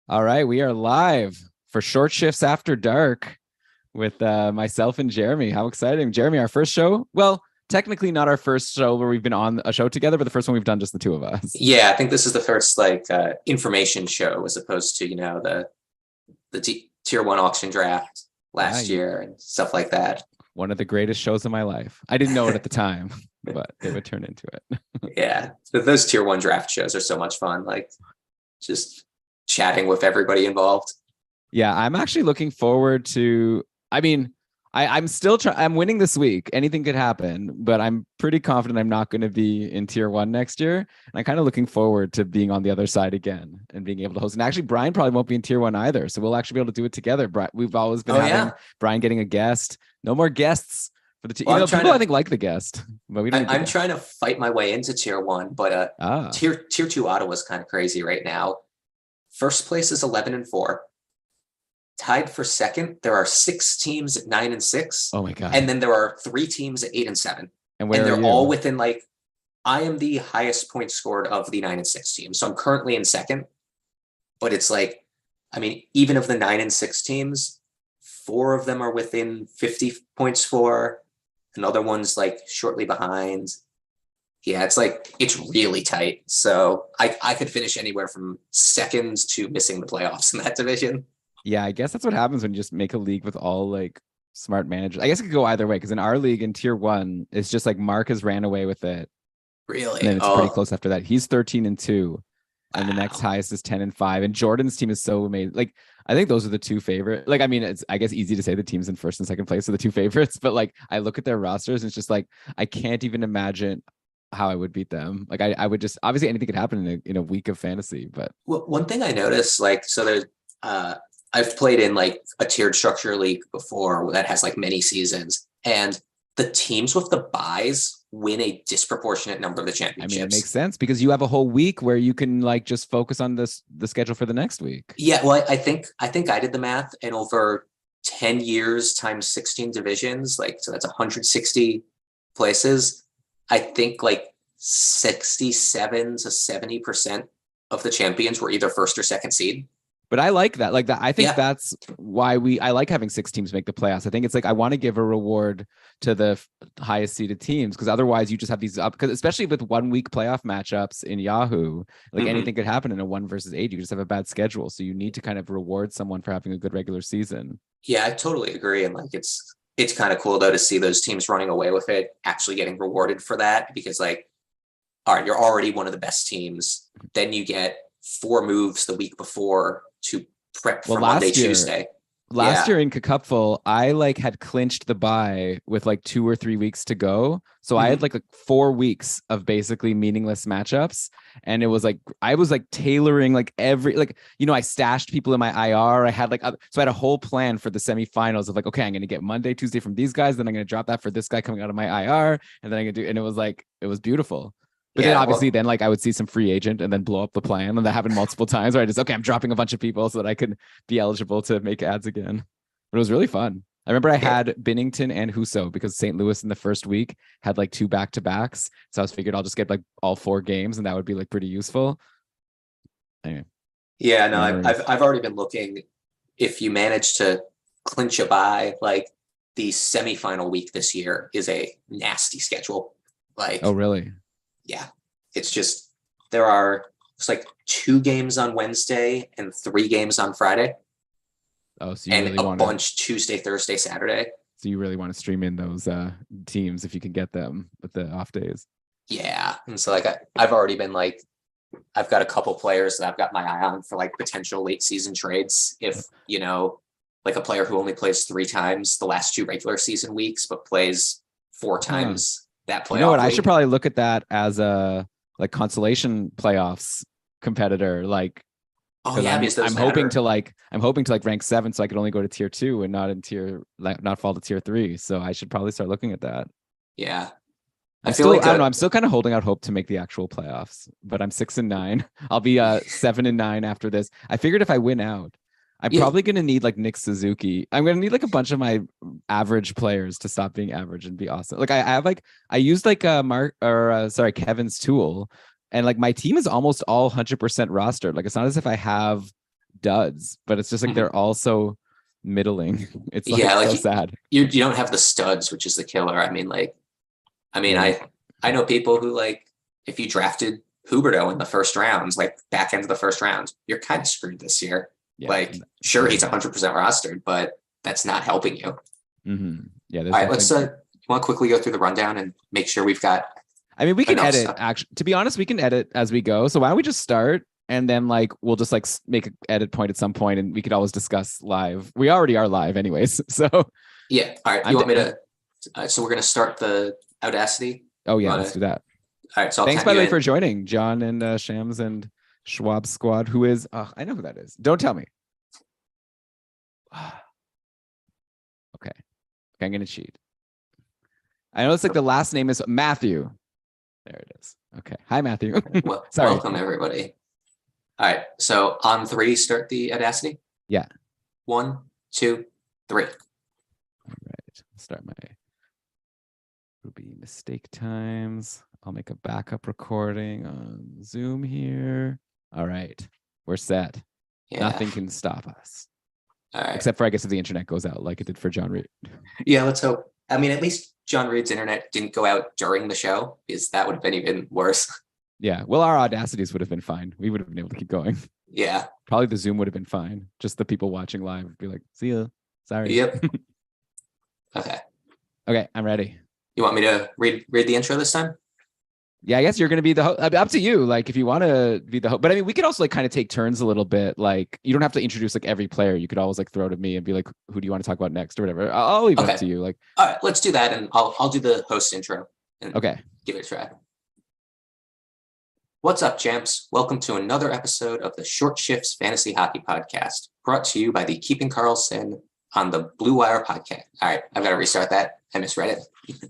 All right, we are live for Short Shifts After Dark with myself and Jeremy. How exciting. Jeremy, our first show? Well, technically not our first show where we've been on a show together, but the first one we've done just the two of us. Yeah, I think this is the first information show as opposed to, the tier one auction draft last year and stuff like that. One of the greatest shows of my life. I didn't know it at the time, but it would turn into it. Yeah, those tier one draft shows are so much fun. Like just chatting with everybody involved. Yeah, I'm actually looking forward to, I'm still trying. I'm winning this week. Anything could happen, but I'm pretty confident I'm not going to be in tier one next year. And I'm kind of looking forward to being on the other side again and being able to host. And actually, Brian probably won't be in tier one either. So we'll actually be able to do it together. We've always been having Brian getting a guest. No more guests for the team. Well, people I think like the guest, but we don't. I'm trying to fight my way into tier one, but tier two Ottawa is kind of crazy right now. First place is 11-4. Tied for second, there are 6 teams at 9-6. Oh my god! And then there are 3 teams at 8-7. And they're all within I am the highest point scored of the 9-6 teams, so I'm currently in second. But it's even of the 9-6 teams, 4 of them are within 50 points for. Another one's shortly behind. Yeah, it's really tight. So I could finish anywhere from second to missing the playoffs in that division. Yeah, I guess that's what happens when you just make a league with all smart managers. I guess it could go either way because in our league in tier one, it's just Mark has ran away with it. Really? And then it's pretty close after that. He's 13-2. And the next highest is 10-5. And Jordan's team is so amazing. I think those are the 2 favorite. It's I guess easy to say the teams in first and second place are the 2 favorites, but I look at their rosters and it's just I can't even imagine how I would beat them. I would just obviously anything could happen in a week of fantasy. But one thing I noticed, so there's I've played in a tiered structure league before that has many seasons, and the teams with the buys win a disproportionate number of the championships. It makes sense because you have a whole week where you can just focus on the schedule for the next week. Yeah, well, I think I did the math, and over 10 years times 16 divisions, so that's 160 places. I think 67 to 70% of the champions were either first or second seed. But I like that. I think that's why I like having 6 teams make the playoffs. I think it's I want to give a reward to the highest seeded teams because otherwise you just have these because especially with 1 week playoff matchups in Yahoo, anything could happen in a 1 versus 8. You just have a bad schedule. So you need to kind of reward someone for having a good regular season. Yeah, I totally agree. And it's kind of cool though to see those teams running away with it, actually getting rewarded for that because all right, you're already one of the best teams. Then you get 4 moves the week before to prep for Monday, Tuesday. Last year in Cupful, I had clinched the bye with 2 or 3 weeks to go. So I had 4 weeks of basically meaningless matchups. And it was I was tailoring every, I stashed people in my IR. I had so I had a whole plan for the semifinals of okay, I'm going to get Monday, Tuesday from these guys. Then I'm going to drop that for this guy coming out of my IR. And then I'm going to do, and it was it was beautiful. But then obviously I would see some free agent and then blow up the plan. And that happened multiple times where I'm dropping a bunch of people so that I could be eligible to make ads again. But it was really fun. I remember I had Binnington and Husso because St. Louis in the first week had 2 back-to-backs. So I was figured I'll just get all 4 games and that would be pretty useful. Anyway. Yeah, no, I've already been looking. If you manage to clinch a bye, the semifinal week this year is a nasty schedule. Oh, really? Yeah, it's just it's 2 games on Wednesday and 3 games on Friday. Oh, so you really want a bunch Tuesday, Thursday, Saturday. So you really want to stream in those teams if you can get them with the off days. Yeah, and so I've already been I've got a couple players that I've got my eye on for potential late season trades. If a player who only plays 3 times the last 2 regular season weeks, but plays 4 times. That playoff. You know what? I should probably look at that as a consolation playoffs competitor. Because I'm hoping to rank 7 so I could only go to tier 2 and not fall to tier 3. So I should probably start looking at that. Yeah. I don't know. I'm still kind of holding out hope to make the actual playoffs, but I'm 6-9. I'll be 7-9 after this. I figured if I win out, I'm probably going to need Nick Suzuki. I'm going to need a bunch of my average players to stop being average and be awesome. I have I used Kevin's tool and my team is almost all 100% rostered. It's not as if I have duds, but it's just like Mhm. they're all so middling. It's like Yeah, like so sad. you don't have the studs, which is the killer. I mean, Yeah. I know people who like if you drafted Huberto in the first rounds, like back end of the first round, you're kind of screwed this year. Yeah. Like, sure, he's 100% rostered, but that's not helping you. Yeah. All right, let's you want to quickly go through the rundown and make sure we've got. I mean, we can enough edit. stuff. Actually, to be honest, we can edit as we go. So why don't we just start, and then like we'll just like make an edit point at some point, and we could always discuss live. We already are live, anyways. So Yeah. All right. You want me to? So we're gonna start the Audacity. Oh yeah, let's do that. All right. So thanks by the way for joining, John and Shams and Schwab Squad. Who is? I know who that is. Don't tell me. Okay, I'm gonna cheat. I know it's like the last name is Matthew. There it is. Okay. Hi, Matthew. Well, Sorry. Welcome, everybody. All right. So on 3, start the Audacity. Yeah. 1, 2, 3. All right. Start my Ruby mistake times. I'll make a backup recording on Zoom here. All right. We're set. Yeah. Nothing can stop us. All right. Except for, I guess, if the internet goes out like it did for John Reed. Yeah, let's hope. I mean, at least John Reed's internet didn't go out during the show, because that would have been even worse. Yeah. Well, our Audacities would have been fine. We would have been able to keep going. Yeah. Probably the Zoom would have been fine. Just the people watching live would be like, see ya. Sorry. Yep. Okay. Okay. I'm ready. You want me to read the intro this time? Yeah, I guess you're going to be the host. Up to you. Like, if you want to be the host, but I mean, we could also like kind of take turns a little bit. Like, you don't have to introduce like every player. You could always like throw to me and be like, "Who do you want to talk about next?" or whatever. I'll leave it up to you. Like, all right, let's do that, and I'll do the host intro. And okay, give it a try. What's up, champs? Welcome to another episode of the Short Shifts Fantasy Hockey Podcast, brought to you by the Keeping Karlsson on the Blue Wire podcast. All right, I've got to restart that. I misread it.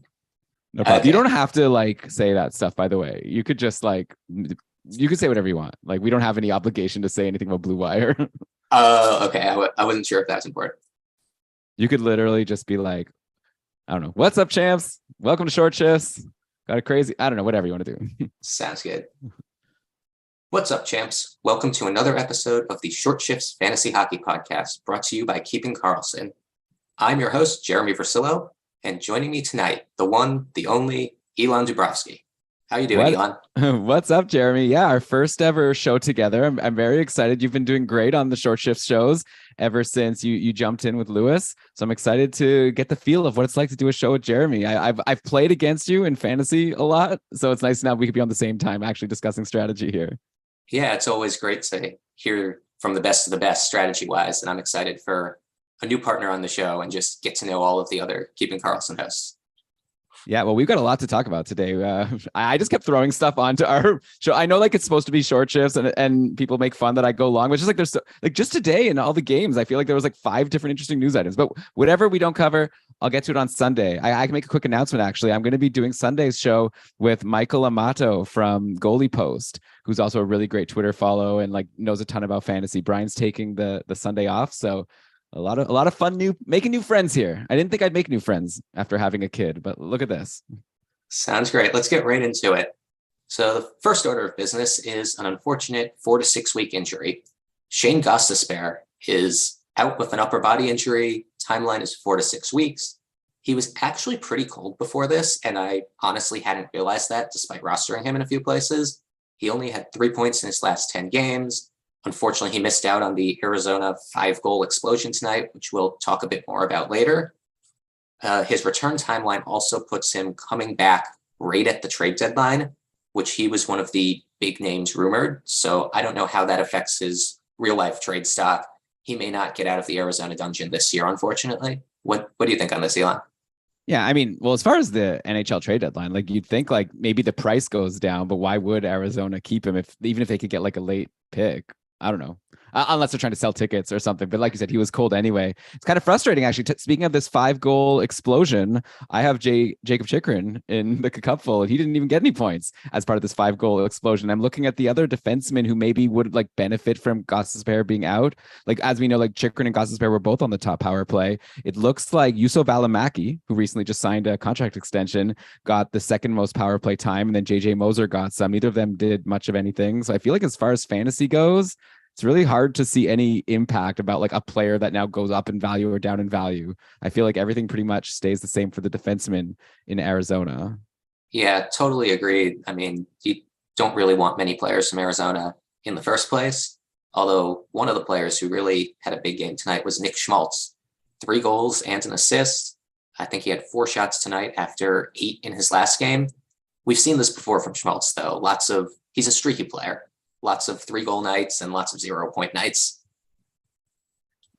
No problem. Okay. You don't have to like say that stuff, by the way. You could just like, you could say whatever you want. Like, we don't have any obligation to say anything about Blue Wire. Okay. I wasn't sure if that's important. You could literally just be like, I don't know. What's up, champs? Welcome to Short Shifts. Got a crazy, I don't know, whatever you want to do. Sounds good. What's up, champs? Welcome to another episode of the Short Shifts Fantasy Hockey Podcast, brought to you by Keeping Karlsson. I'm your host, Jeremy Versillo. And joining me tonight, the one, the only, Elon Dubrovsky. How you doing, Elon? What's up, Jeremy? Yeah, our first ever show together. I'm very excited. You've been doing great on the Short Shift shows ever since you jumped in with Lewis. So I'm excited to get the feel of what it's like to do a show with Jeremy. I've played against you in fantasy a lot, so it's nice now we could be on the same time actually discussing strategy here. Yeah, it's always great to hear from the best of the best strategy-wise, and I'm excited for a new partner on the show and just get to know all of the other Keeping Karlsson hosts. Yeah, well, we've got a lot to talk about today. I just kept throwing stuff onto our show. I know like it's supposed to be short shifts and people make fun that I go long, but just like there's like just today in all the games, I feel like there was like 5 different interesting news items, but whatever we don't cover, I'll get to it on Sunday. I can make a quick announcement. Actually, I'm going to be doing Sunday's show with Michael Amato from Goalie Post, who's also a really great Twitter follow and like knows a ton about fantasy. Brian's taking the Sunday off. So a lot of fun making new friends here. I didn't think I'd make new friends after having a kid, but look at this. Sounds great. Let's get right into it. So the first order of business is an unfortunate 4 to 6 week injury. Shane Gostisbehere is out with an upper body injury. Timeline is 4 to 6 weeks. He was actually pretty cold before this, and I honestly hadn't realized that despite rostering him in a few places. He only had 3 points in his last 10 games. Unfortunately, he missed out on the Arizona 5-goal explosion tonight, which we'll talk a bit more about later. His return timeline also puts him coming back right at the trade deadline, which he was one of the big names rumored. So I don't know how that affects his real-life trade stock. He may not get out of the Arizona dungeon this year, unfortunately. What do you think on this, Elon? Yeah, I mean, well, as far as the NHL trade deadline, like you'd think like maybe the price goes down, but why would Arizona keep him even if they could get like a late pick? I don't know. Unless they're trying to sell tickets or something. But like you said, he was cold anyway. It's kind of frustrating, actually. Speaking of this 5-goal explosion, I have Jacob Chychrun in the cupful, and he didn't even get any points as part of this 5-goal explosion. I'm looking at the other defensemen who maybe would like benefit from Gostisbehere being out. Like, as we know, like Chychrun and Gostisbehere were both on the top power play. It looks like Juuso Välimäki, who recently just signed a contract extension, got the second most power play time, and then JJ Moser got some. Neither of them did much of anything. So I feel like as far as fantasy goes, it's really hard to see any impact about like a player that now goes up in value or down in value. I feel like everything pretty much stays the same for the defensemen in Arizona. Yeah, totally agreed. I mean, you don't really want many players from Arizona in the first place. Although one of the players who really had a big game tonight was Nick Schmaltz. 3 goals and an assist. I think he had 4 shots tonight after 8 in his last game. We've seen this before from Schmaltz, though. He's a streaky player. Lots of 3-goal nights and lots of 0-point nights.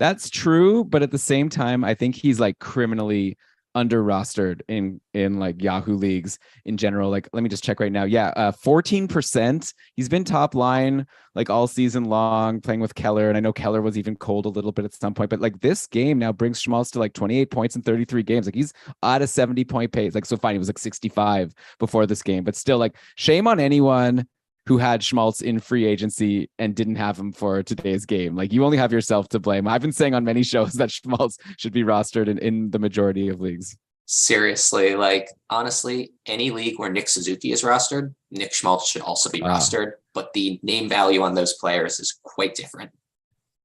That's true, but at the same time, I think he's like criminally under rostered in like Yahoo leagues in general. Like, let me just check right now. Yeah, 14%. He's been top line like all season long, playing with Keller, and I know Keller was even cold a little bit at some point. But like this game now brings Schmaltz to like 28 points in 33 games. Like he's at a 70-point pace. Like so fine, he was like 65 before this game, but still, like shame on anyone who had Schmaltz in free agency and didn't have him for today's game. Like you only have yourself to blame. I've been saying on many shows that Schmaltz should be rostered in the majority of leagues. Seriously, like honestly, any league where Nick Suzuki is rostered, Nick Schmaltz should also be rostered, but the name value on those players is quite different.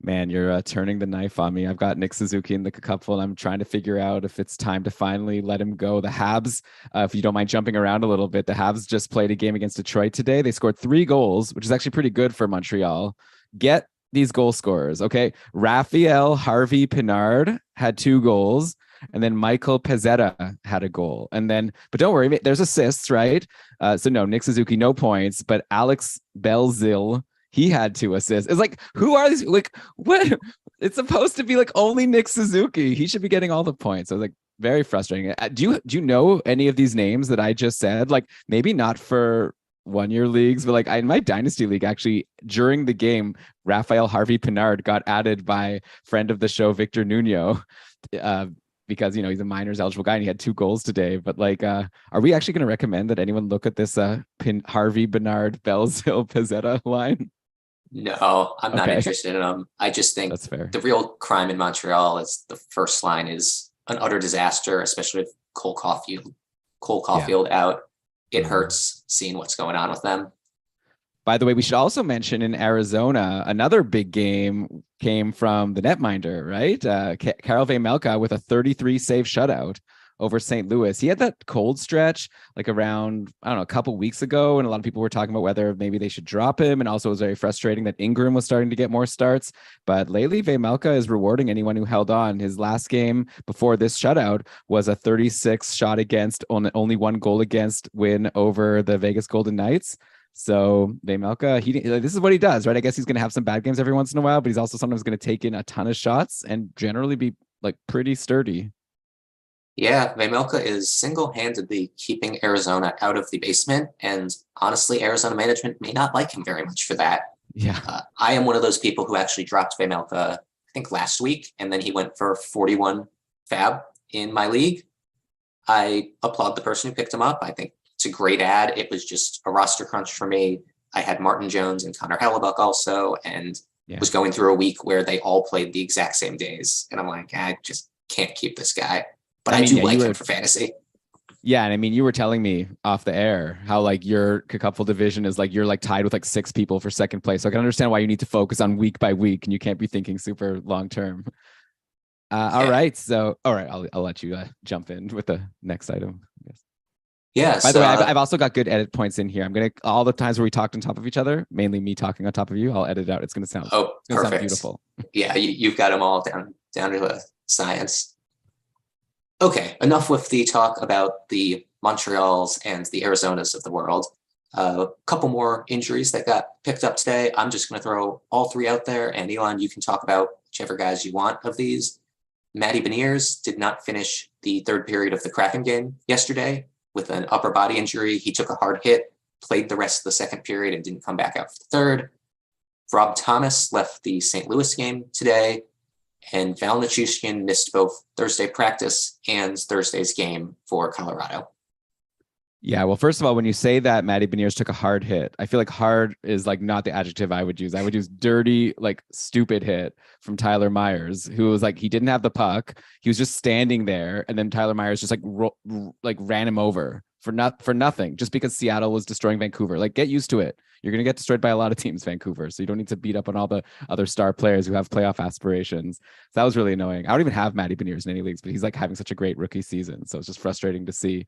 Man, you're turning the knife on me. I've got Nick Suzuki in the cupful, and I'm trying to figure out if it's time to finally let him go. The Habs, if you don't mind jumping around a little bit, the Habs just played a game against Detroit today. They scored 3 goals, which is actually pretty good for Montreal. Get these goal scorers, okay? Raphael Harvey Pinard had 2 goals, and then Michael Pezzetta had a goal. And then, but don't worry, there's assists, right? So no, Nick Suzuki, no points, but Alex Belzil, he had 2 assists. It's like, who are these? Like, what? It's supposed to be like only Nick Suzuki. He should be getting all the points. So like very frustrating. Do you know any of these names that I just said? Like maybe not for 1-year leagues, but like in my dynasty league, actually during the game, Raphael Harvey Pinard got added by friend of the show, Victor Nuno, because, you know, he's a minors eligible guy and he had 2 goals today. But like, are we actually going to recommend that anyone look at this Harvey Pinard Belzil Pezzetta line? No, I'm not interested in them. I just think that's fair. The real crime in Montreal is the first line is an utter disaster, especially with Cole Caulfield out. It hurts seeing what's going on with them. By the way, we should also mention in Arizona, another big game came from the netminder, right? Karel Vejmelka with a 33 save shutout over St. Louis. He had that cold stretch like around, I don't know, a couple weeks ago. And a lot of people were talking about whether maybe they should drop him. And also it was very frustrating that Ingram was starting to get more starts. But lately, Vejmelka is rewarding anyone who held on. His last game before this shutout was a 36 shot against, only 1 goal against win over the Vegas Golden Knights. So Vejmelka, this is what he does, right? I guess he's going to have some bad games every once in a while, but he's also sometimes going to take in a ton of shots and generally be like pretty sturdy. Yeah, Vejmelka is single-handedly keeping Arizona out of the basement, and honestly, Arizona management may not like him very much for that. Yeah, I am one of those people who actually dropped Vejmelka, I think last week, and then he went for 41 fab in my league. I applaud the person who picked him up. I think it's a great ad. It was just a roster crunch for me. I had Martin Jones and Connor Hellebuck also, and was going through a week where they all played the exact same days, and I'm like, I just can't keep this guy. But I do like him for fantasy. Yeah, and I mean, you were telling me off the air how like your cupful division is like you're like tied with like 6 people for second place. So I can understand why you need to focus on week by week and you can't be thinking super long term. All right, so I'll let you jump in with the next item. Yeah. By the way, I've also got good edit points in here. I'm gonna all the times where we talked on top of each other, mainly me talking on top of you. I'll edit it out. It's gonna sound perfect. Sound beautiful. Yeah, you've got them all down to a science. Okay, enough with the talk about the Montreals and the Arizonas of the world. A couple more injuries that got picked up today. I'm just going to throw all 3 out there, and Elon, you can talk about whichever guys you want of these. Matty Beniers did not finish the 3rd period of the Kraken game yesterday with an upper body injury. He took a hard hit, played the rest of the 2nd period, and didn't come back out for the 3rd. Rob Thomas left the St. Louis game today, and Val Nichushkin missed both Thursday practice and Thursday's game for Colorado. Yeah, well, first of all, when you say that Matty Beniers took a hard hit, I feel like hard is like not the adjective I would use. I would use dirty, like stupid hit from Tyler Myers, who was like, he didn't have the puck. He was just standing there. And then Tyler Myers just like ran him over for nothing, just because Seattle was destroying Vancouver. Like, get used to it. You're going to get destroyed by a lot of teams, Vancouver. So you don't need to beat up on all the other star players who have playoff aspirations. So that was really annoying. I don't even have Matty Beniers in any leagues, but he's like having such a great rookie season. So it's just frustrating to see.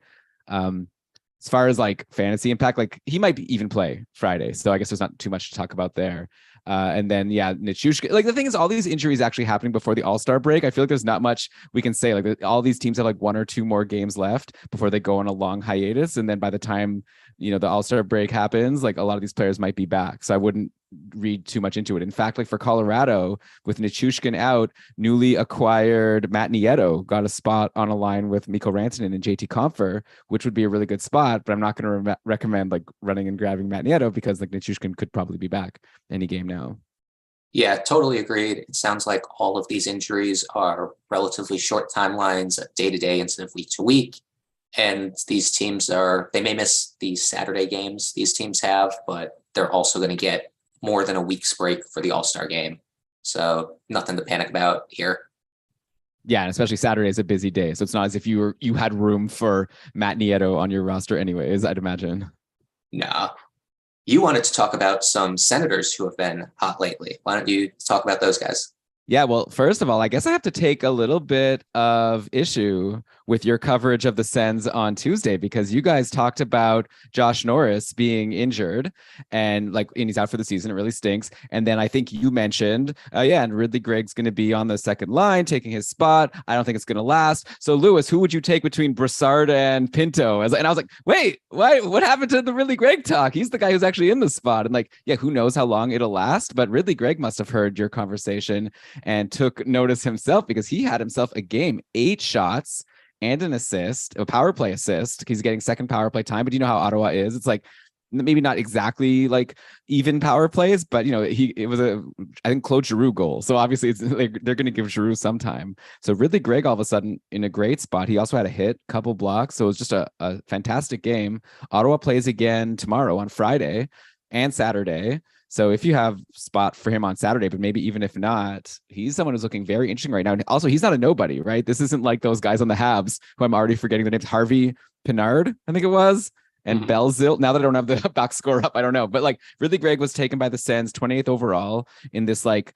As far as like fantasy impact, like he might even play Friday. So I guess there's not too much to talk about there. And then, yeah, Nichushkin. Like the thing is, all these injuries actually happening before the All-Star break. I feel like there's not much we can say. Like all these teams have like 1 or 2 more games left before they go on a long hiatus. And then by the time, the All-Star break happens, like a lot of these players might be back. So I wouldn't read too much into it. In fact, like for Colorado, with Nichushkin out, newly acquired Matt Nieto got a spot on a line with Mikko Rantanen and JT Compher, which would be a really good spot. But I'm not going to recommend like running and grabbing Matt Nieto because like Nichushkin could probably be back any game now. Yeah, totally agreed. It sounds like all of these injuries are relatively short timelines, day to day instead of week to week. And these teams they may miss these Saturday games these teams have, but they're also going to get more than a week's break for the All-Star game. So nothing to panic about here. Yeah, and especially Saturday is a busy day. So it's not as if you had room for Matt Nieto on your roster anyways, I'd imagine. No. You wanted to talk about some Senators who have been hot lately. Why don't you talk about those guys? Yeah, well, first of all, I guess I have to take a little bit of issue with your coverage of the Sens on Tuesday, because you guys talked about Josh Norris being injured and he's out for the season. It really stinks. And then I think you mentioned, and Ridley Gregg's going to be on the second line taking his spot. I don't think it's going to last. So Lewis, who would you take between Brassard and Pinto? And I was like, wait, what happened to the Ridley Gregg talk? He's the guy who's actually in the spot. And who knows how long it'll last, but Ridley Gregg must have heard your conversation and took notice himself, because he had himself a game, 8 shots and an assist, a power play assist. He's getting second power play time, but you know how Ottawa is. It's like maybe not exactly like even power plays, but it was I think Claude Giroux goal. So obviously it's like they're going to give Giroux some time. So Ridley Gregg all of a sudden in a great spot. He also had a hit, couple blocks. So it was just a fantastic game. Ottawa plays again tomorrow on Friday and Saturday. So if you have spot for him on Saturday, but maybe even if not, he's someone who's looking very interesting right now. And also, he's not a nobody, right? This isn't like those guys on the Habs who I'm already forgetting the names. Harvey Pinard, I think it was, and Belzil. Now that I don't have the box score up, I don't know. But Ridley Gregg was taken by the Sens 28th overall in this like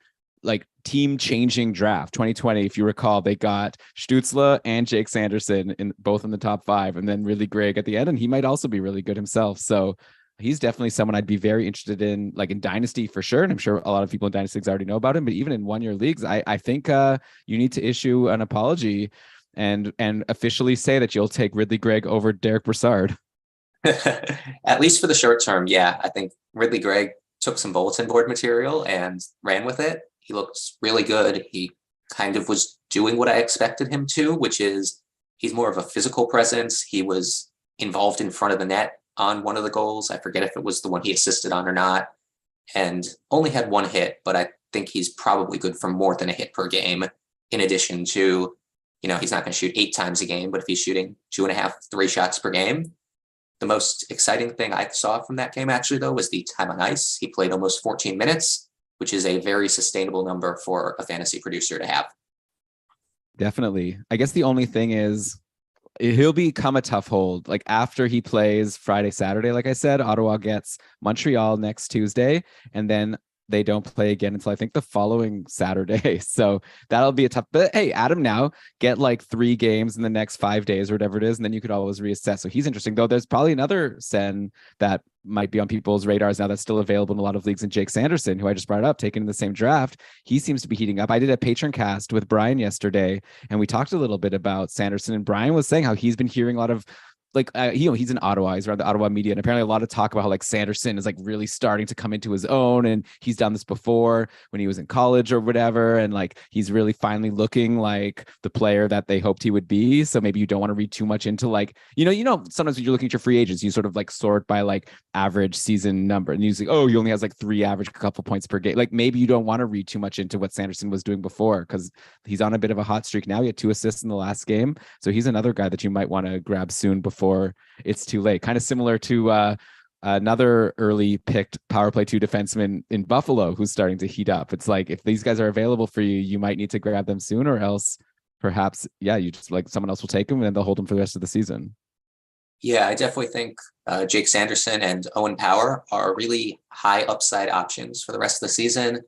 team changing draft 2020. If you recall, they got Stützle and Jake Sanderson both in the top 5, and then Ridley Gregg at the end, and he might also be really good himself. So he's definitely someone I'd be very interested in, like in Dynasty for sure. And I'm sure a lot of people in Dynasty leagues already know about him, but even in 1-year leagues, I think you need to issue an apology and officially say that you'll take Ridley Gregg over Derek Brassard. At least for the short term. Yeah. I think Ridley Gregg took some bulletin board material and ran with it. He looks really good. He kind of was doing what I expected him to, which is he's more of a physical presence. He was involved in front of the net on one of the goals. I forget if it was the one he assisted on or not, and only had 1 hit, but I think he's probably good for more than a hit per game. In addition to, he's not going to shoot 8 times a game, but if he's shooting 2.5, 3 shots per game. The most exciting thing I saw from that game actually though was the time on ice. He played almost 14 minutes, which is a very sustainable number for a fantasy producer to have. Definitely. I guess the only thing is he'll become a tough hold. Like after he plays Friday, Saturday, like I said, Ottawa gets Montreal next Tuesday, and then they don't play again until I think the following Saturday. So that'll be a tough, but hey, Adam, now get 3 games in the next 5 days or whatever it is. And then you could always reassess. So he's interesting though. There's probably another Sen that might be on people's radars now that's still available in a lot of leagues, and Jake Sanderson, who I just brought up, taken in the same draft. He seems to be heating up. I did a patron cast with Brian yesterday, and we talked a little bit about Sanderson, and Brian was saying how he's been hearing a lot of he's in Ottawa. He's around the Ottawa media, and apparently a lot of talk about how Sanderson is really starting to come into his own, and he's done this before when he was in college or whatever, and he's really finally looking like the player that they hoped he would be. So maybe you don't want to read too much into sometimes when you're looking at your free agents, you sort of sort by average season number, and you say, oh, he only has 3 average, a couple points per game. Maybe you don't want to read too much into what Sanderson was doing before, because he's on a bit of a hot streak now. He had 2 assists in the last game, so he's another guy that you might want to grab soon before it's too late. Kind of similar to another early picked power play 2 defenseman in Buffalo who's starting to heat up. It's if these guys are available for you, you might need to grab them soon, or else perhaps, you just someone else will take them and then they'll hold them for the rest of the season. Yeah, I definitely think Jake Sanderson and Owen Power are really high upside options for the rest of the season.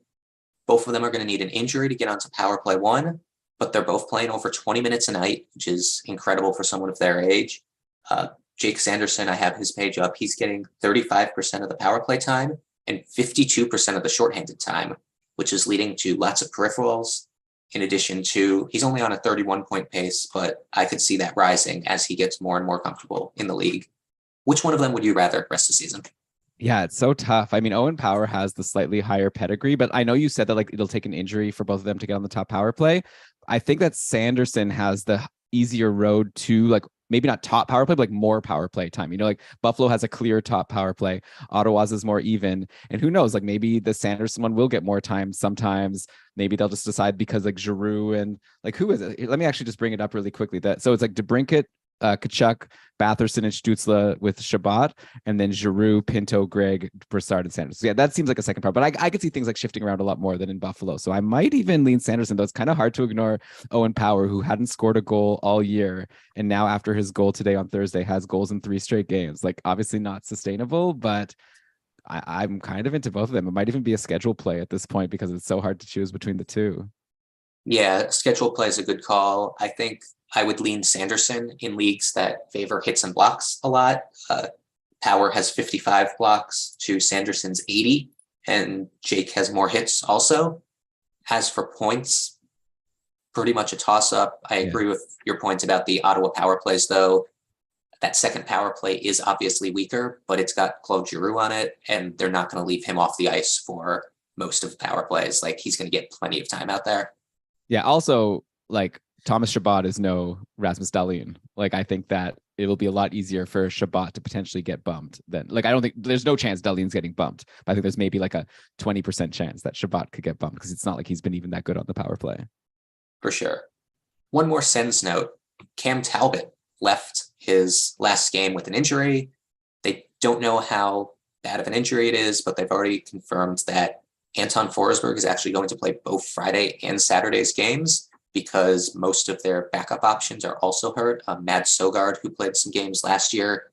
Both of them are going to need an injury to get onto power play one, but they're both playing over 20 minutes a night, which is incredible for someone of their age. Uh, Jake Sanderson, I have his page up. He's getting 35% of the power play time and 52% of the shorthanded time, which is leading to lots of peripherals. In addition to, he's only on a 31-point pace, but I could see that rising as he gets more and more comfortable in the league. Which one of them would you rather rest of the season? Yeah, it's so tough. I mean, Owen Power has the slightly higher pedigree, but I know you said that like it'll take an injury for both of them to get on the top power play. I think that Sanderson has the easier road to like maybe not top power play, but like more power play time. You know, like Buffalo has a clear top power play. Ottawa's is more even. And who knows, like maybe the Sanderson one will get more time sometimes. Maybe they'll just decide because like Giroux and like who is it? Let me actually just bring it up really quickly. So it's like DeBrincat, Kachuk, Batherson, and Stutzla with Shabbat, and then Giroux, Pinto, Gregg, Brassard, and Sanders. So yeah, that seems like a second part, but I could see things like shifting around a lot more than in Buffalo. So I might even lean Sanderson, though it's kind of hard to ignore Owen Power, who hadn't scored a goal all year. And now after his goal today on Thursday has goals in 3 straight games. Like obviously not sustainable, but I'm kind of into both of them. It might even be a schedule play at this point because it's so hard to choose between the two. Yeah, schedule play is a good call. I think I would lean Sanderson in leagues that favor hits and blocks a lot. Power has 55 blocks to Sanderson's 80, and Jake has more hits also. As for points, pretty much a toss-up. I agree with your points about the Ottawa power plays, though. That second power play is obviously weaker, but it's got Claude Giroux on it, and they're not going to leave him off the ice for most of the power plays. Like, he's going to get plenty of time out there. Yeah. Also, like Thomas Chabot is no Rasmus Dahlin. Like I think that it'll be a lot easier for Chabot to potentially get bumped than like I don't think there's no chance Dahlin's getting bumped. But I think there's maybe like a 20% chance that Chabot could get bumped because it's not like he's been even that good on the power play. For sure. One more Sens note. Cam Talbot left his last game with an injury. They don't know how bad of an injury it is, but they've already confirmed that Anton Forsberg is actually going to play both Friday and Saturday's games because most of their backup options are also hurt. Mads Sogard, who played some games last year,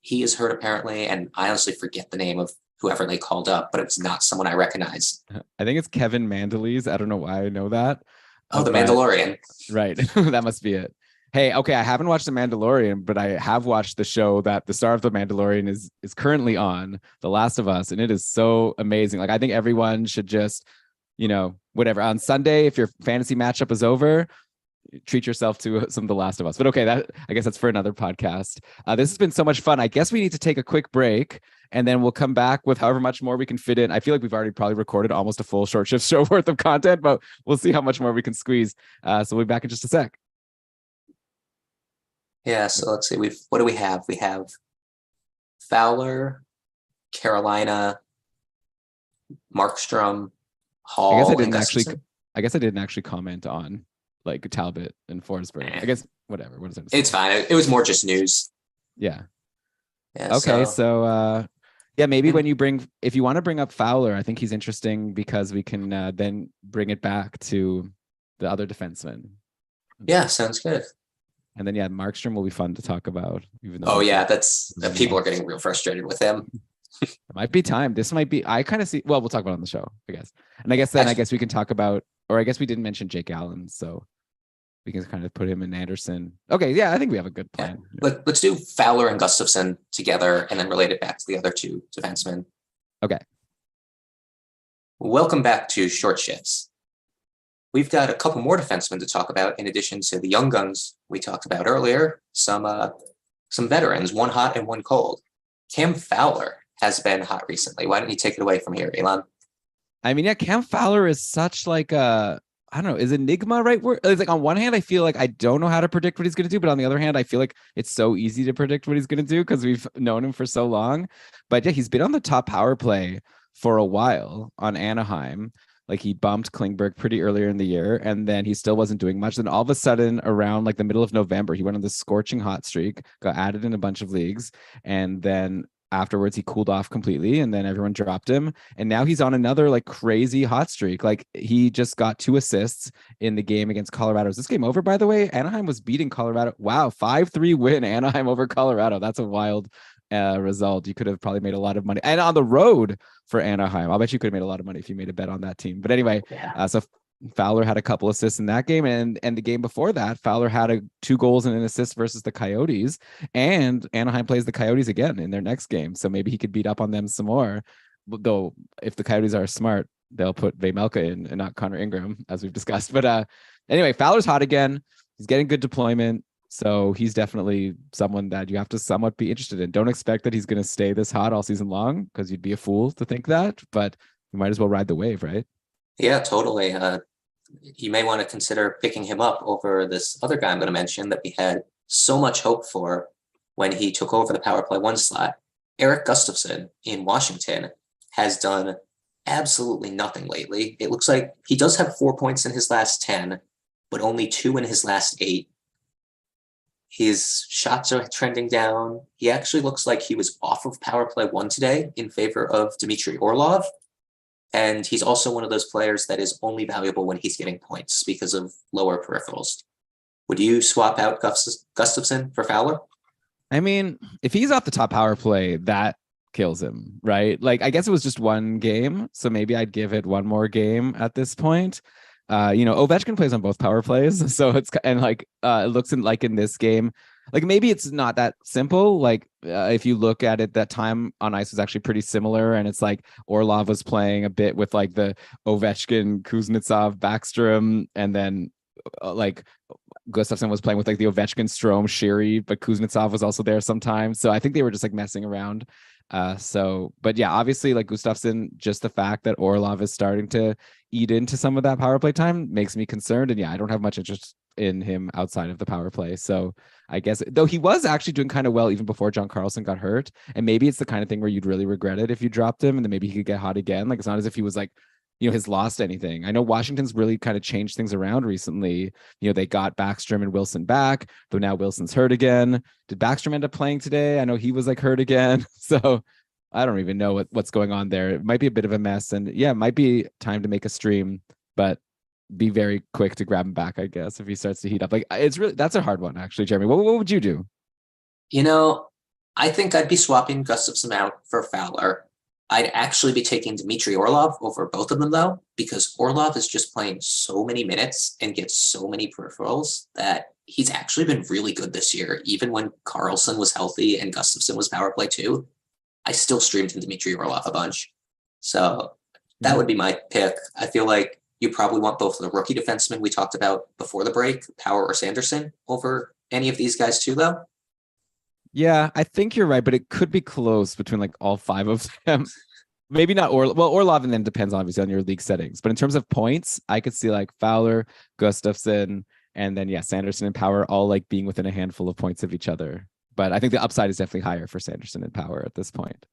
he is hurt apparently, and I honestly forget the name of whoever they called up, but it was not someone I recognize. I think it's Kevin Mandolese. I don't know why I know that. Oh, The Mandalorian. Right. That must be it. Hey, okay, I haven't watched The Mandalorian, but I have watched the show that the star of The Mandalorian is currently on, The Last of Us, and it is so amazing. Like I think everyone should just, you know, whatever on Sunday, if your fantasy matchup is over, treat yourself to some of The Last of Us. But okay, that I guess that's for another podcast. This has been so much fun. I guess we need to take a quick break and then we'll come back with however much more we can fit in. I feel like we've already probably recorded almost a full Short Shift show worth of content, but we'll see how much more we can squeeze. So we'll be back in just a sec. Yeah, so let's see. What do we have? We have Fowler, Carolina, Markstrom, Hall. I guess I didn't actually comment on like Talbot and Forsberg. I guess whatever. What is it? It's fine. It was more just news. Yeah. Okay, so yeah, maybe when if you want to bring up Fowler, I think he's interesting because we can then bring it back to the other defensemen. Yeah, sounds good. And then yeah, Markstrom will be fun to talk about. Even though people are getting real frustrated with him. It might be time. This might be. I kind of see. Well, we'll talk about it on the show, I guess. And I guess we can talk about, or I guess we didn't mention Jake Allen, so we can kind of put him in Anderson. Okay, yeah, I think we have a good plan. Yeah. Let's do Fowler and Gustafsson together, and then relate it back to the other two defensemen. Okay. Welcome back to Short Shifts. We've got a couple more defensemen to talk about in addition to the young guns we talked about earlier. Some veterans, one hot and one cold. Cam Fowler has been hot recently. Why don't you take it away from here, Elon? I mean, yeah, Cam Fowler is such like a, I don't know, is enigma right word? It's like on one hand, I feel like I don't know how to predict what he's going to do, but on the other hand, I feel like it's so easy to predict what he's going to do because we've known him for so long. But yeah, he's been on the top power play for a while on Anaheim. Like he bumped Klingberg pretty earlier in the year, and then he still wasn't doing much. Then all of a sudden, around like the middle of November, he went on this scorching hot streak, got added in a bunch of leagues, and then afterwards he cooled off completely and then everyone dropped him. And now he's on another like crazy hot streak. Like he just got 2 assists in the game against Colorado. Is this game over, by the way? Anaheim was beating Colorado. Wow, 5-3 win Anaheim over Colorado. That's a wild result. You could have probably made a lot of money. And on the road for Anaheim, I'll bet you could have made a lot of money if you made a bet on that team. But anyway, so Fowler had a couple assists in that game, and the game before that, Fowler had 2 goals and an assist versus the Coyotes, and Anaheim plays the Coyotes again in their next game, so maybe he could beat up on them some more. Though, if the Coyotes are smart, they'll put Vejmelka in and not Connor Ingram, as we've discussed. But anyway, Fowler's hot again. He's getting good deployment, so he's definitely someone that you have to somewhat be interested in. Don't expect that he's going to stay this hot all season long, because you'd be a fool to think that. But you might as well ride the wave, right? Yeah, totally. You may want to consider picking him up over this other guy I'm going to mention that we had so much hope for when he took over the power play 1 slot. Erik Gustafsson in Washington has done absolutely nothing lately. It looks like he does have 4 points in his last 10, but only 2 in his last 8. His shots are trending down. He actually looks like he was off of power play 1 today in favor of Dmitry Orlov. And he's also one of those players that is only valuable when he's getting points because of lower peripherals. Would you swap out Gustafsson for Fowler? I mean, if he's off the top power play, that kills him, right? Like, I guess it was just 1 game, so maybe I'd give it 1 more game at this point. Ovechkin plays on both power plays, so it's, and like it looks like in this game, like maybe it's not that simple. Like if you look at it, that time on ice was actually pretty similar, and it's like Orlov was playing a bit with like the Ovechkin, Kuznetsov, Backstrom, and then like Gustafsson was playing with like the Ovechkin, Strome, Sheary, but Kuznetsov was also there sometimes. So I think they were just like messing around. But yeah, obviously like Gustafsson, just the fact that Orlov is starting to eat into some of that power play time makes me concerned. And yeah, I don't have much interest in him outside of the power play. So I guess, though he was actually doing kind of well even before John Carlson got hurt. And maybe it's the kind of thing where you'd really regret it if you dropped him, and then maybe he could get hot again. Like, it's not as if he was like, has lost anything. I know Washington's really kind of changed things around recently. They got Backstrom and Wilson back, but now Wilson's hurt again. Did Backstrom end up playing today? I know he was like hurt again. So I don't even know what's going on there. It might be a bit of a mess, and yeah, it might be time to make a stream, but be very quick to grab him back, I guess, if he starts to heat up. Like, that's a hard one, actually, Jeremy. What would you do? I think I'd be swapping Gustafsson out for Fowler. I'd actually be taking Dmitry Orlov over both of them, though, because Orlov is just playing so many minutes and gets so many peripherals that he's actually been really good this year. Even when Carlson was healthy and Gustafsson was power play 2, I still streamed Dmitry Orlov a bunch. So that would be my pick. I feel like you probably want both of the rookie defensemen we talked about before the break, Power or Sanderson, over any of these guys too, though. Yeah, I think you're right, but it could be close between like all 5 of them. Maybe not Orlov, and then depends obviously on your league settings. But in terms of points, I could see like Fowler, Gustafsson, and then Sanderson and Power all like being within a handful of points of each other. But I think the upside is definitely higher for Sanderson and Power at this point.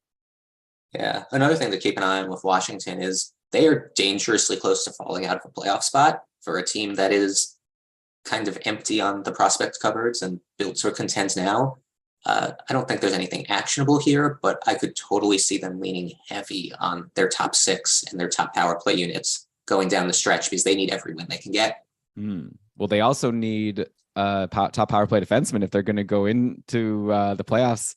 Yeah, another thing to keep an eye on with Washington is they are dangerously close to falling out of a playoff spot for a team that is kind of empty on the prospect cupboards and built to contend now. I don't think there's anything actionable here, but I could totally see them leaning heavy on their top 6 and their top power play units going down the stretch because they need every win they can get. Well, they also need top power play defenseman if they're going to go into the playoffs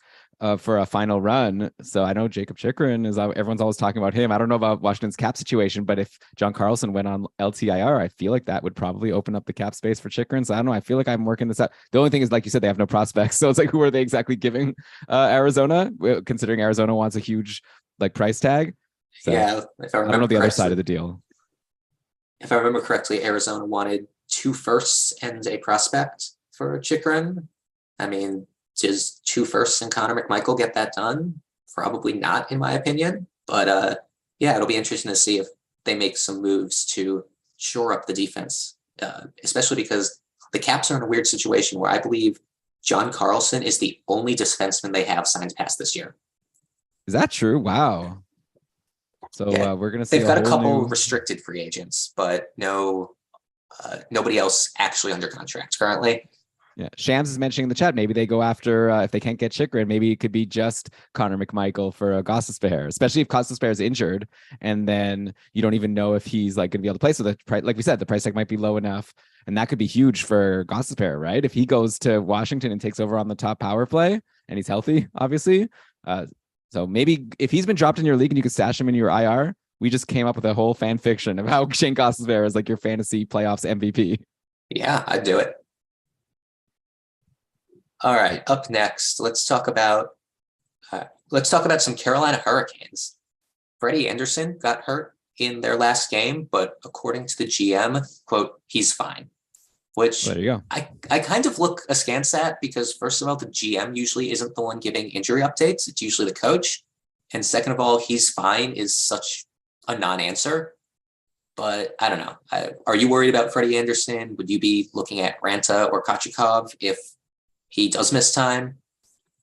for a final run. So I know Jacob Chychrun everyone's always talking about him. I don't know about Washington's cap situation, but if John Carlson went on LTIR, I feel like that would probably open up the cap space for Chychrun. So I don't know. I feel like I'm working this out. The only thing is, like you said, they have no prospects. So it's like, who are they exactly giving Arizona, considering Arizona wants a huge like price tag? So yeah. I don't know the other side of the deal. If I remember correctly, Arizona wanted 2 firsts and a prospect for Chychrun. I mean, does 2 firsts and Connor McMichael get that done? Probably not, in my opinion. But yeah, it'll be interesting to see if they make some moves to shore up the defense, especially because the Caps are in a weird situation where I believe John Carlson is the only defenseman they have signed past this year. Is that true? Wow. So yeah, we're going to see they've got a couple restricted free agents, but nobody else actually under contract currently. Yeah, Shams is mentioning in the chat. Maybe they go after if they can't get Chychrun, maybe it could be just Connor McMichael for Gostisbehere, especially if Gostisbehere is injured, and then you don't even know if he's like going to be able to play. So the price, like we said, the price tag might be low enough, and that could be huge for Gostisbehere, right? If he goes to Washington and takes over on the top power play, and he's healthy, obviously. So maybe if he's been dropped in your league and you could stash him in your IR, we just came up with a whole fan fiction of how Shane Gostisbehere is like your fantasy playoffs MVP. Yeah, I'd do it. All right, up next, let's talk about some Carolina Hurricanes. Freddie Anderson got hurt in their last game, but according to the GM, quote, he's fine. Which there you go. I kind of look askance at because first of all, the GM usually isn't the one giving injury updates. It's usually the coach. And second of all, he's fine is such a non-answer. But I don't know. Are you worried about Freddie Anderson? Would you be looking at Ranta or Kochetkov if he does miss time?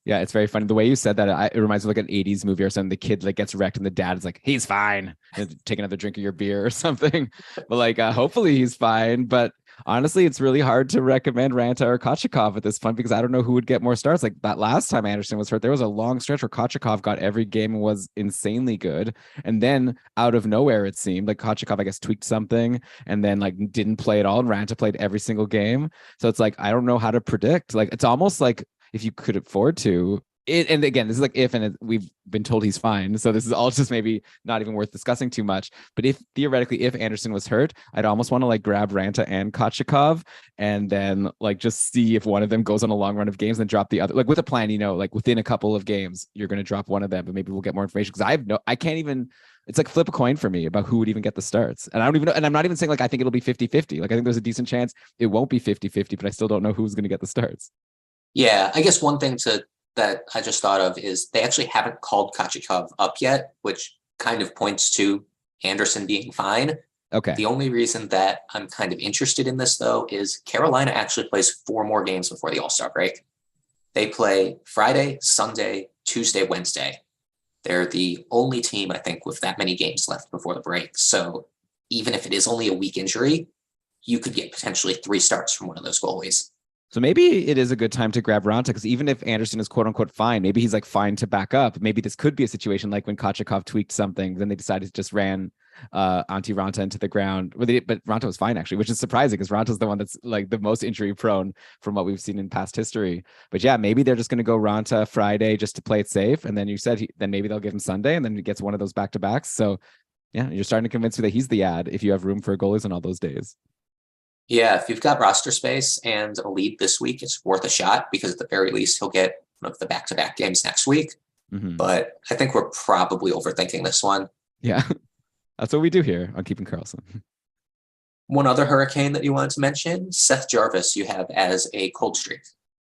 Yeah, it's very funny. The way you said that, it reminds me of like an 80s movie or something. The kid like gets wrecked and the dad is like, he's fine. And take another drink of your beer or something. But like, hopefully he's fine. But honestly, it's really hard to recommend Ranta or Kochetkov at this point because I don't know who would get more starts. Like that last time Anderson was hurt, there was a long stretch where Kochetkov got every game and was insanely good. And then out of nowhere, it seemed like Kochetkov, I guess, tweaked something and then like didn't play at all. And Ranta played every single game. So it's like, I don't know how to predict. Like, it's almost like if you could afford to it. And again, this is like if, and we've been told he's fine. So this is all just maybe not even worth discussing too much. But if theoretically, if Anderson was hurt, I'd almost want to like grab Ranta and Kochetkov and then like just see if one of them goes on a long run of games and drop the other, like with a plan, you know, like within a couple of games, you're going to drop one of them, but maybe we'll get more information because I can't even, it's like flip a coin for me about who would even get the starts. And I don't even know. And I'm not even saying like, I think it'll be 50-50. Like I think there's a decent chance it won't be 50-50, but I still don't know who's going to get the starts. Yeah, I guess one thing that I just thought of is they actually haven't called Kochetkov up yet, which kind of points to Anderson being fine. Okay. The only reason that I'm kind of interested in this, though, is Carolina actually plays 4 more games before the All-Star break. They play Friday, Sunday, Tuesday, Wednesday. They're the only team, I think, with that many games left before the break. So even if it is only a week injury, you could get potentially 3 starts from one of those goalies. So maybe it is a good time to grab Ranta because even if Anderson is quote unquote fine, maybe he's like fine to back up. Maybe this could be a situation like when Kochetkov tweaked something, then they decided to just ran Antti Ranta into the ground. But Ranta was fine actually, which is surprising because Ranta's the one that's like the most injury prone from what we've seen in past history. But yeah, maybe they're just going to go Ranta Friday just to play it safe. And then you said then maybe they'll give him Sunday and then he gets one of those back-to-backs. So yeah, you're starting to convince me that he's the ad if you have room for goalies on all those days. Yeah, if you've got roster space and a lead this week, it's worth a shot because at the very least he'll get one of the back-to-back games next week. Mm-hmm. But I think we're probably overthinking this one. Yeah, that's what we do here on Keeping Karlsson. One other Hurricane that you wanted to mention, Seth Jarvis, you have as a cold streak.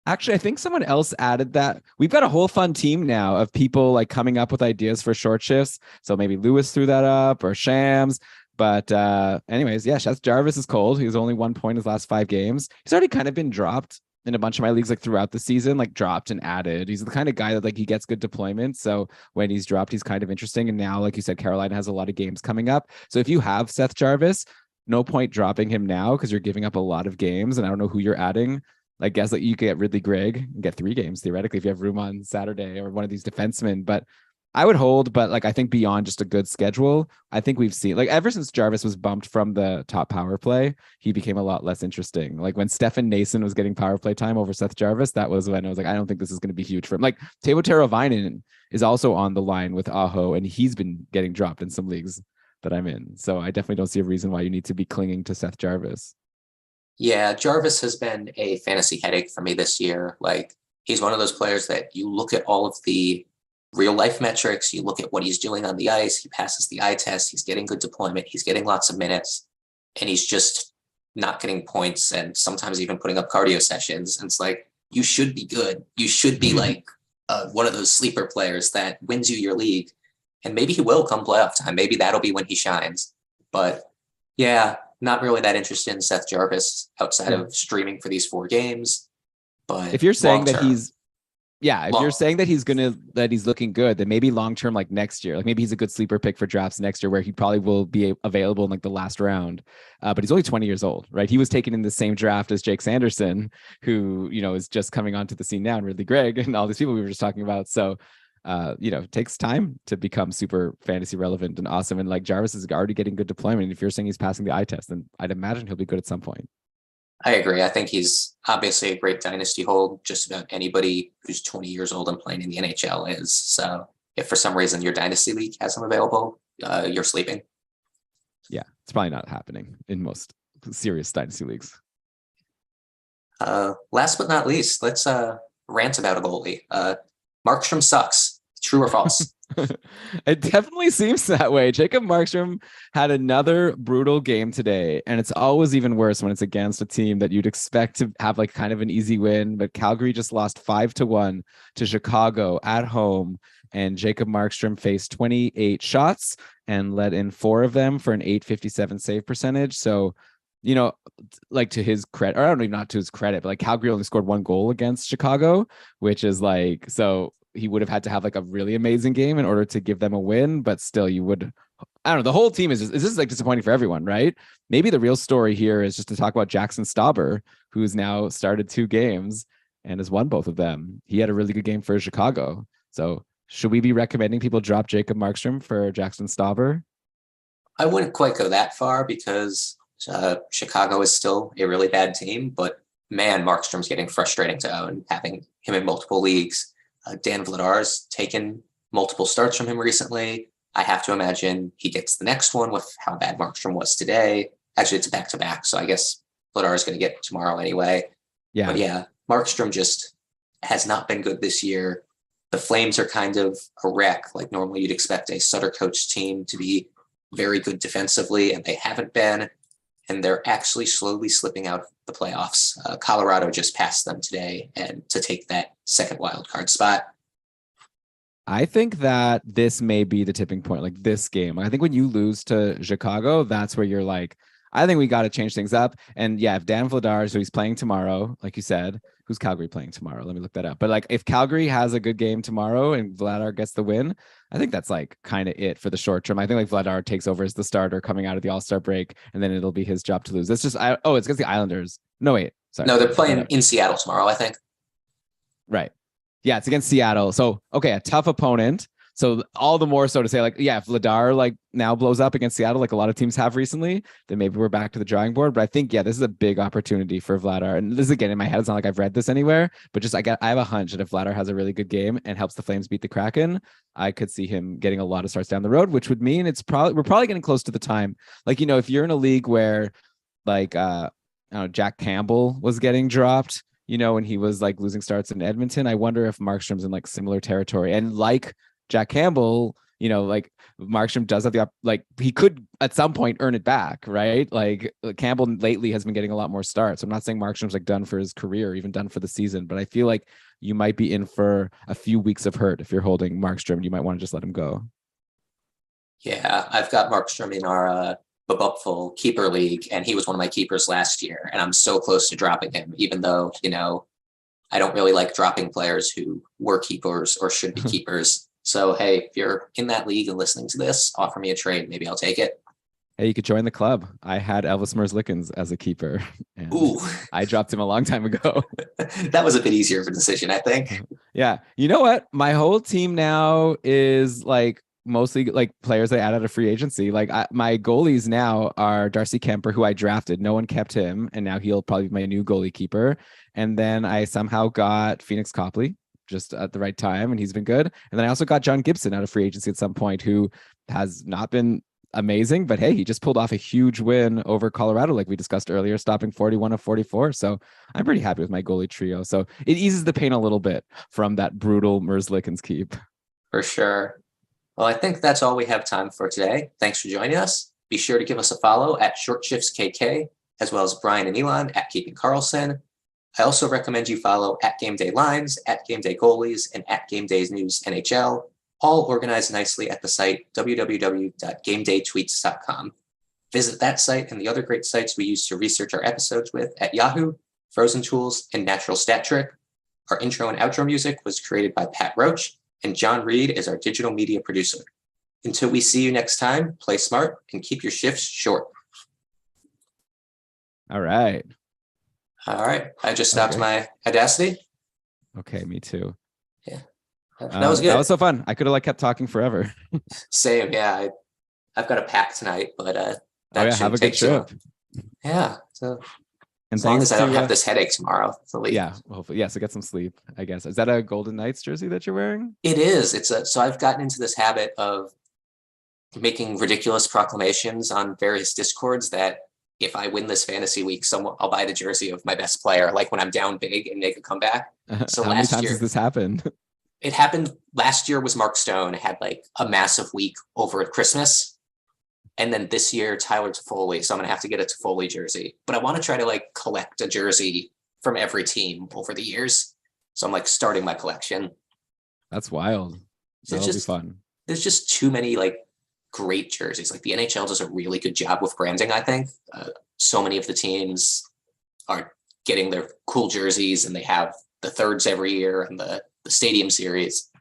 Actually, I think someone else added that. We've got a whole fun team now of people like coming up with ideas for short shifts. So maybe Lewis threw that up or Shams. But anyways, yeah, Seth Jarvis is cold. He's only 1 point his last 5 games. He's already kind of been dropped in a bunch of my leagues like throughout the season, like dropped and added. He's the kind of guy that like he gets good deployment. So when he's dropped, he's kind of interesting. And now, like you said, Carolina has a lot of games coming up. So if you have Seth Jarvis, no point dropping him now because you're giving up a lot of games. And I don't know who you're adding. I guess like you could get Ridley Gregg and get 3 games theoretically if you have room on Saturday or one of these defensemen. But I would hold, but like I think beyond just a good schedule, I think we've seen like ever since Jarvis was bumped from the top power play, he became a lot less interesting. Like when Stefan Nason was getting power play time over Seth Jarvis, that was when I was like, I don't think this is going to be huge for him. Like Teuvo Teravainen is also on the line with Aho, and he's been getting dropped in some leagues that I'm in. So I definitely don't see a reason why you need to be clinging to Seth Jarvis. Yeah, Jarvis has been a fantasy headache for me this year. Like he's one of those players that you look at all of the real life metrics, you look at what he's doing on the ice, he passes the eye test, he's getting good deployment, he's getting lots of minutes, and he's just not getting points and sometimes even putting up cardio sessions. And it's like, you should be good. You should be like one of those sleeper players that wins you your league. And maybe he will come playoff time. Maybe that'll be when he shines. But yeah, not really that interested in Seth Jarvis outside of streaming for these 4 games. But if you're saying that he's Yeah, if you're saying that he's looking good, then maybe long term, like next year, like maybe he's a good sleeper pick for drafts next year, where he probably will be available in like the last round. But he's only 20 years old, right? He was taken in the same draft as Jake Sanderson, who is just coming onto the scene now, and Ridley Gregg and all these people we were just talking about. So, it takes time to become super fantasy relevant and awesome. And like Jarvis is already getting good deployment. If you're saying he's passing the eye test, then I'd imagine he'll be good at some point. I agree. I think he's obviously a great dynasty hold. Just about anybody who's 20 years old and playing in the NHL is. So if for some reason your dynasty league has him available, you're sleeping. Yeah, it's probably not happening in most serious dynasty leagues. Last but not least, let's rant about a goalie. Markstrom sucks. True or false? It definitely seems that way. Jacob Markstrom had another brutal game today, and it's always even worse when it's against a team that you'd expect to have like kind of an easy win. But Calgary just lost 5-1 to Chicago at home, and Jacob Markstrom faced 28 shots and let in 4 of them for an .857 save percentage. So, like to his credit, or I don't know, not to his credit, but like Calgary only scored 1 goal against Chicago, which is like, so he would have had to have like a really amazing game in order to give them a win. But still, you would, I don't know, the whole team is this is like disappointing for everyone, right? Maybe the real story here is just to talk about Jackson Stauber, who's now started 2 games and has won both of them. He had a really good game for Chicago. So should we be recommending people drop Jacob Markstrom for Jackson Stauber? I wouldn't quite go that far because Chicago is still a really bad team, but man, Markstrom's getting frustrating to own, having him in multiple leagues. Dan Vladar's taken multiple starts from him recently. I have to imagine he gets the next one with how bad Markstrom was today. Actually, it's back-to-back, so I guess Vladar is going to get tomorrow anyway. Yeah. But yeah, Markstrom just has not been good this year. The Flames are kind of a wreck. Like normally you'd expect a Sutter coach team to be very good defensively, and they haven't been. And they're actually slowly slipping out of the playoffs. Colorado just passed them today, and to take that second wild card spot. I think that this may be the tipping point, like this game. I think when you lose to Chicago, that's where you're like, I think we got to change things up. And yeah, if Dan Vladar, so he's playing tomorrow, like you said, who's Calgary playing tomorrow? Let me look that up. But like if Calgary has a good game tomorrow and Vladar gets the win, I think that's like kind of it for the short term. I think like Vladar takes over as the starter coming out of the All-Star break, and then it'll be his job to lose. It's just, it's against the Islanders. No, wait. Sorry. No, they're playing in Seattle tomorrow, I think. Right. Yeah, it's against Seattle. So, okay, a tough opponent. So all the more so to say, like, yeah, if Vladar like now blows up against Seattle, like a lot of teams have recently, then maybe we're back to the drawing board. But I think, yeah, this is a big opportunity for Vladar. And this is, again, in my head, it's not like I've read this anywhere, but just I have a hunch that if Vladar has a really good game and helps the Flames beat the Kraken, I could see him getting a lot of starts down the road, which would mean we're probably getting close to the time. Like, if you're in a league where like I don't know, Jack Campbell was getting dropped, when he was like losing starts in Edmonton, I wonder if Markstrom's in like similar territory. And like Jack Campbell, like Markstrom does have he could at some point earn it back, right? Like Campbell lately has been getting a lot more starts. I'm not saying Markstrom's like done for his career, even done for the season, but I feel like you might be in for a few weeks of hurt if you're holding Markstrom. You might want to just let him go. Yeah, I've got Markstrom in our Babupful keeper league, and he was one of my keepers last year, and I'm so close to dropping him, even though, I don't really like dropping players who were keepers or should be keepers. So, hey, if you're in that league and listening to this, offer me a trade. Maybe I'll take it. Hey, you could join the club. I had Elvis Merzlikins as a keeper. And ooh, I dropped him a long time ago. That was a bit easier of a decision, I think. Yeah. You know what? My whole team now is like mostly like players I added out of free agency. Like my goalies now are Darcy Kemper, who I drafted. No one kept him, and now he'll probably be my new goalie keeper. And then I somehow got Phoenix Copley just at the right time, and he's been good. And then I also got John Gibson out of free agency at some point, who has not been amazing, but hey, he just pulled off a huge win over Colorado, like we discussed earlier, stopping 41 of 44. So I'm pretty happy with my goalie trio. So it eases the pain a little bit from that brutal Merzlikins keep. For sure. Well, I think that's all we have time for today. Thanks for joining us. Be sure to give us a follow at Short Shifts KK, as well as Brian and Elon at Keeping Carlson. I also recommend you follow at Game Day Lines, at Game Day Goalies, and at Game Days News NHL, all organized nicely at the site www.gamedaytweets.com. Visit that site and the other great sites we use to research our episodes with at Yahoo, Frozen Tools, and Natural Stat Trick. Our intro and outro music was created by Pat Roach, and John Reed is our digital media producer. Until we see you next time, play smart and keep your shifts short. All right. All right. I just stopped my Audacity. Okay, me too. Yeah. That was good. That was so fun. I could have like kept talking forever. Same. Yeah. I've got a pack tonight, but have a good trip. Yeah. So and as long as I don't have this headache tomorrow. Yeah. Hopefully. Yeah. So get some sleep, I guess. Is that a Golden Knights jersey that you're wearing? It is. So I've gotten into this habit of making ridiculous proclamations on various discords that if I win this fantasy week, I'll buy the jersey of my best player, like when I'm down big and make a comeback. So how many times has this happened? It happened last year. Was Mark Stone had like a massive week over at Christmas, and then this year Tyler Toffoli. So I'm gonna have to get a Toffoli jersey, but I want to try to like collect a jersey from every team over the years. So I'm like starting my collection. That's wild. That'll be fun. There's just too many like great jerseys. Like the NHL does a really good job with branding, I think. So many of the teams are getting their cool jerseys, and they have the thirds every year and the stadium series.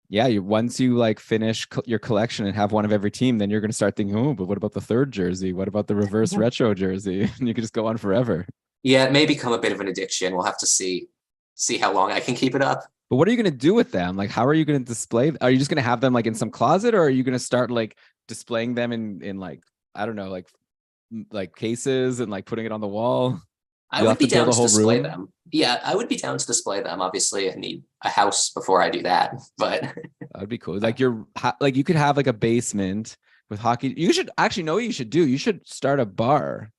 Yeah, once you like finish your collection and have one of every team, then you're going to start thinking, oh, but what about the third jersey? What about the reverse retro jersey? And you can just go on forever. Yeah, it may become a bit of an addiction. We'll have to see how long I can keep it up. But what are you going to do with them? Like, how are you going to display? Are you just going to have them like in some closet, or are you going to start like displaying them in like, I don't know, like cases and like putting it on the wall? I would be down to display them. Yeah, I would be down to display them. Obviously, I need a house before I do that, but that would be cool. Like you could have like a basement with hockey. You should actually know what you should do. You should start a bar.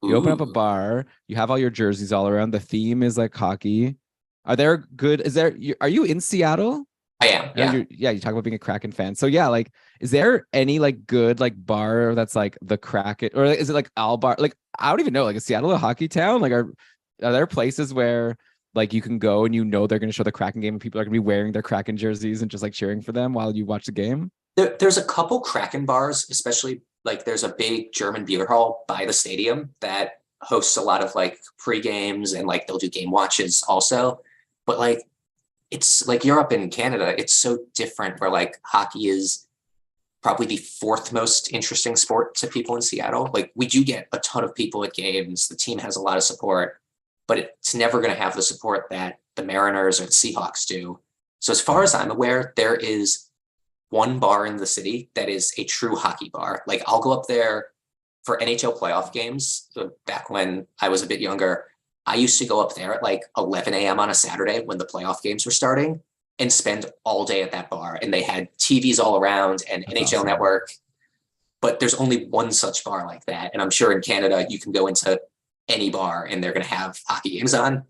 You open up a bar. You have all your jerseys all around. The theme is like hockey. Are you in Seattle? I am. Yeah. You talk about being a Kraken fan. So yeah, like, is there any like good like bar that's like the Kraken, or is it like Al Bar? Like, I don't even know. Like, is Seattle a hockey town? Like, are there places where like you can go and they're going to show the Kraken game and people are going to be wearing their Kraken jerseys and just like cheering for them while you watch the game? There's a couple Kraken bars, especially like there's a big German beer hall by the stadium that hosts a lot of like pre-games, and like they'll do game watches also. But like, it's like Europe and Canada, it's so different where like hockey is probably the fourth most interesting sport to people in Seattle. Like, we do get a ton of people at games. The team has a lot of support, but it's never going to have the support that the Mariners or the Seahawks do. So as far as I'm aware, there is one bar in the city that is a true hockey bar. Like, I'll go up there for NHL playoff games. Back when I was a bit younger, I used to go up there at like 11 a.m. on a Saturday when the playoff games were starting and spend all day at that bar. And they had TVs all around and That's NHL awesome. Network. But there's only one such bar like that. And I'm sure in Canada, you can go into any bar and they're going to have hockey games on.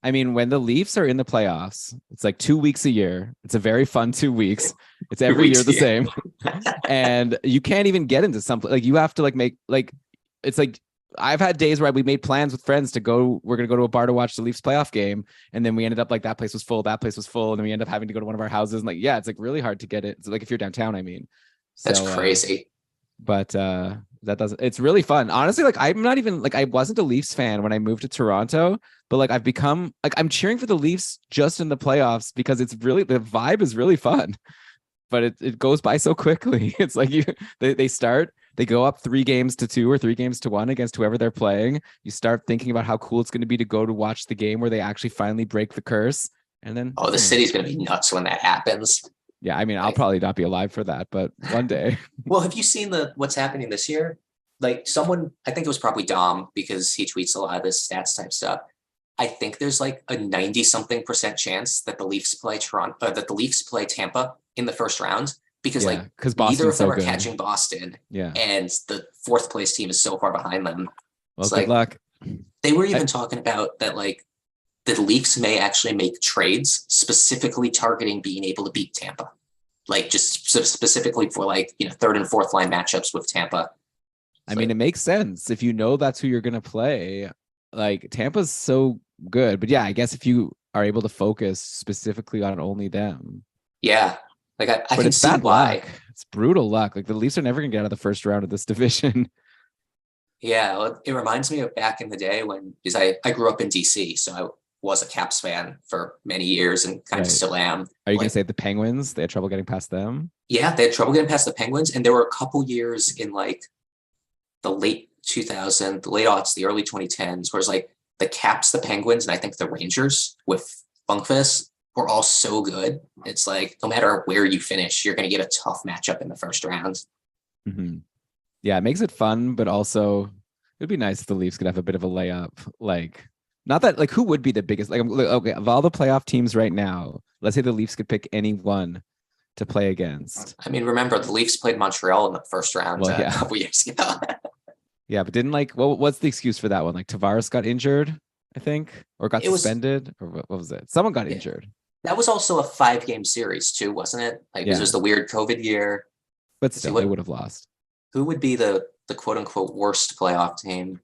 I mean, when the Leafs are in the playoffs, it's like 2 weeks a year. It's a very fun 2 weeks. It's every year the same. And you can't even get into some, like, you have to like make, like, it's like, I've had days where we made plans with friends to go, we're going to go to a bar to watch the Leafs playoff game. And then we ended up like, that place was full, that place was full. And then we end up having to go to one of our houses. And like, yeah, it's like really hard to get it. It's like, if you're downtown, I mean, that's crazy. But that doesn't, it's really fun. Honestly, like, I'm not even like, I wasn't a Leafs fan when I moved to Toronto, but like, I've become like, I'm cheering for the Leafs just in the playoffs because it's really, the vibe is really fun, but it goes by so quickly. It's like they go up 3-2 or 3-1 against whoever they're playing. You start thinking about how cool it's going to be to go to watch the game where they actually finally break the curse. And then, the city's going to be nuts when that happens. Yeah, I mean, I'll probably not be alive for that, but one day. Well, have you seen what's happening this year? Like, someone, I think it was probably Dom, because he tweets a lot of this stats type stuff. I think there's like a 90-something% chance that the Leafs play Tampa in the first round, because neither of them are catching Boston. Yeah, and the fourth place team is so far behind them. Well, good luck. They were even talking about that, like, the Leafs may actually make trades specifically targeting being able to beat Tampa, like just specifically for like, third and fourth line matchups with Tampa. I mean, it makes sense if you know that's who you're going to play. Like, Tampa's so good, but yeah, I guess if you are able to focus specifically on only them. Yeah. Like, I can see why. Luck. It's brutal luck. Like, the Leafs are never going to get out of the first round of this division. Yeah. Well, it reminds me of back in the day because I grew up in DC. So was a Caps fan for many years and kind of Right. still am. Are you going Like, to say the Penguins? They had trouble getting past them? yeah, they had trouble getting past the Penguins, and there were a couple years in like the late 2000s, the late aughts, the early 2010s, where it's like the Caps, the Penguins, and I think the Rangers with Funkfist were all so good. It's like no matter where you finish, you're going to get a tough matchup in the first round. Mm-hmm. Yeah, it makes it fun, but also it'd be nice if the Leafs could have a bit of a layup. Like, not that, like, who would be the biggest? Like, okay, of all the playoff teams right now, let's say the Leafs could pick any one to play against. I mean, remember the Leafs played Montreal in the first round Well, yeah. a couple years ago. Yeah, but didn't like, what's the excuse for that one? Like, Tavares got injured, I think, or got It was- suspended, or what was it? Someone got Yeah. injured. That was also a 5-game series too, wasn't it? Like this Yeah. was the weird COVID year. But See, still, what- they would have lost. Who would be the quote unquote worst playoff team?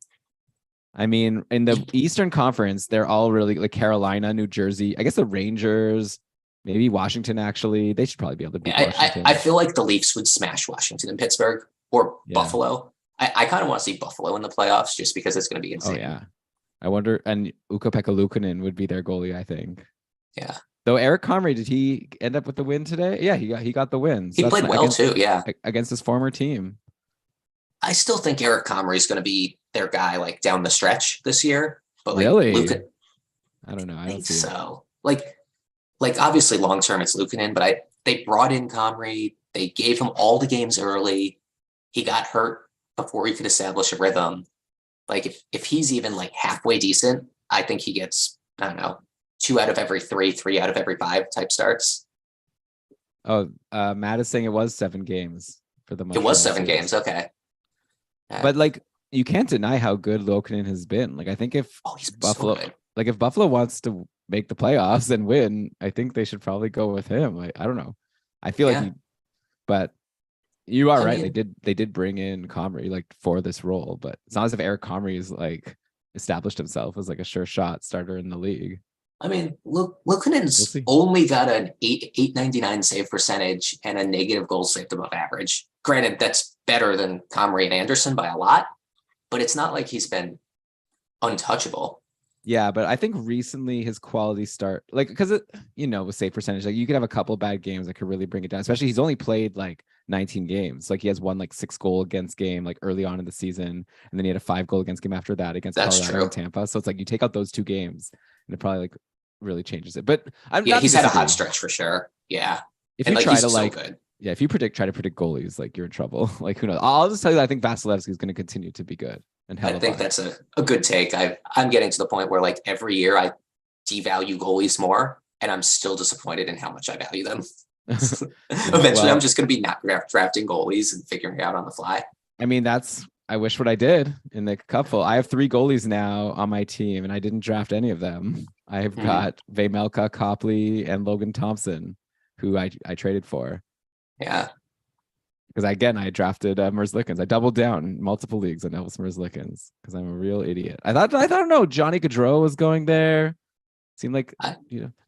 I mean, in the Eastern Conference, they're all really like Carolina, New Jersey. I guess the Rangers, maybe Washington. Actually, they should probably be able to beat Washington. I feel like the Leafs would smash Washington and Pittsburgh or Yeah. Buffalo. I kind of want to see Buffalo in the playoffs just because it's going to be Oh insane. yeah, I wonder. And Ukko-Pekka Luukkonen would be their goalie, I think. Yeah. Though Eric Comrie, did he end up with the win today? Yeah, he got the win. He played well too. Yeah. Against his former team. I still think Eric Comrie is going to be their guy like down the stretch this year. But like Really? I I don't know. I don't think see it. so. Like obviously long term it's Luukkonen, but they brought in Comrie. They gave him all the games early. He got hurt before he could establish a rhythm. Like if he's even like halfway decent, I think he gets, I don't know, 2 out of every 3, 3 out of every 5 type starts. Oh, Matt is saying it was 7 games for the month. It was 7 games. Okay. But like, you can't deny how good Luukkonen has been. Like, I think if He's Buffalo, so good. like if Buffalo wants to make the playoffs and win, I think they should probably go with him. Like, I don't know. I feel Yeah. like but you are I right. mean- They did bring in Comrie like for this role, but it's not as if Eric Comrie is like established himself as like a sure shot starter in the league. I mean, Luukkonen's We'll see. only got an 899 save percentage and a negative goals saved above average. Granted, that's better than Comrie and Anderson by a lot, but it's not like he's been untouchable. Yeah, but I think recently his quality start, like, because it, with save percentage, like you could have a couple bad games that could really bring it down. Especially he's only played like 19 games. Like he has one like 6-goal against game like early on in the season, and then he had a 5-goal against game after that against That's Colorado true. and Tampa. So it's like you take out those 2 games, and it probably like really changes it. But I'm Yeah, not he's to had a disagree. hot stretch for sure. Yeah. If And you like try he's to so like, good. yeah, if you try to predict goalies, like you're in trouble. Like who knows? I'll just tell you that I think Vasilevsky is going to continue to be good and have I think that's a good take. I'm getting to the point where like every year I devalue goalies more, and I'm still disappointed in how much I value them. Eventually, well- I'm just going to be not drafting goalies and figuring it out on the fly. I mean, I wish what I did in the couple. I have 3 goalies now on my team, and I didn't draft any of them. I have Mhm. got Vejmelka, Copley, and Logan Thompson, who I traded for. Yeah. Because I drafted Merzlikins. I doubled down in multiple leagues on Elvis Merzlikins because I'm a real idiot. I don't know. Johnny Gaudreau was going there. Seemed like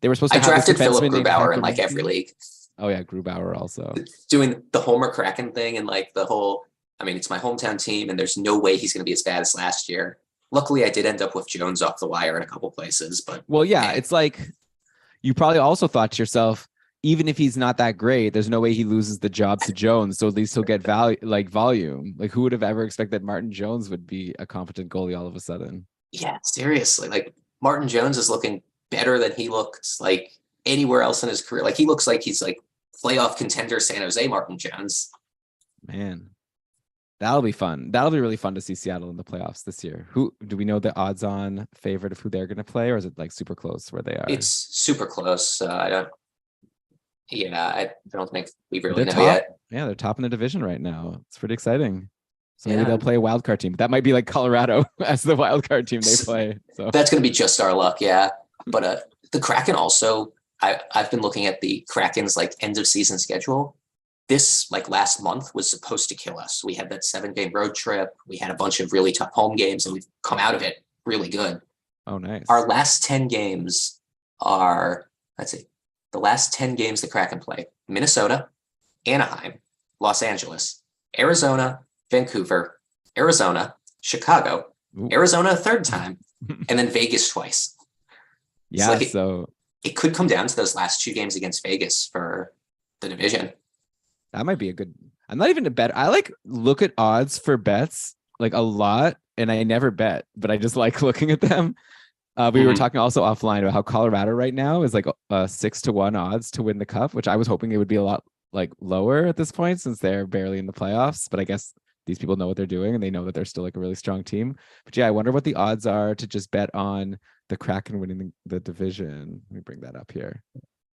they were supposed to I have this drafted Philip defenseman named Grubauer in Heiko like every Niemi. league. Oh yeah, Grubauer also. Doing the Homer Kraken thing and like the whole, I mean, it's my hometown team and there's no way he's going to be as bad as last year. Luckily, I did end up with Jones off the wire in a couple places, but Well, yeah, man, it's like you probably also thought to yourself, even if he's not that great, there's no way he loses the job to Jones. So at least he'll get volume. Like who would have ever expected Martin Jones would be a competent goalie all of a sudden? yeah, seriously, like Martin Jones is looking better than he looked like anywhere else in his career. Like he looks like he's like playoff contender San Jose Martin Jones. Man, that'll be fun. That'll be really fun to see Seattle in the playoffs this year. Who do we know the odds on favorite of who they're going to play, or is it like super close where they are? It's super close. I don't think we really They're know top. yet. Yeah, they're top in the division right now. It's pretty exciting. So maybe Yeah. they'll play a wild card team. That might be like Colorado as the wild card team they play. So That's going to be just our luck, yeah. But the Kraken also, I've been looking at the Kraken's like end of season schedule. This like last month was supposed to kill us. We had that 7-game road trip. We had a bunch of really tough home games, and we've come out of it really good. oh nice. Our last 10 games are, let's see, the last 10 games the Kraken play: Minnesota, Anaheim, Los Angeles, Arizona, Vancouver, Arizona, Chicago, Ooh. Arizona a third time, and then Vegas twice. So Yeah, like so it could come down to those last two games against Vegas for the division. that might be a good. I'm not even a bet. I like look at odds for bets like a lot, and I never bet, but I just like looking at them. We were Mhm. talking also offline about how Colorado right now is like 6-1 odds to win the cup, which I was hoping it would be a lot like lower at this point since they're barely in the playoffs. But I guess these people know what they're doing and they know that they're still like a really strong team. But yeah, I wonder what the odds are to just bet on the Kraken winning the division. Let me bring that up here.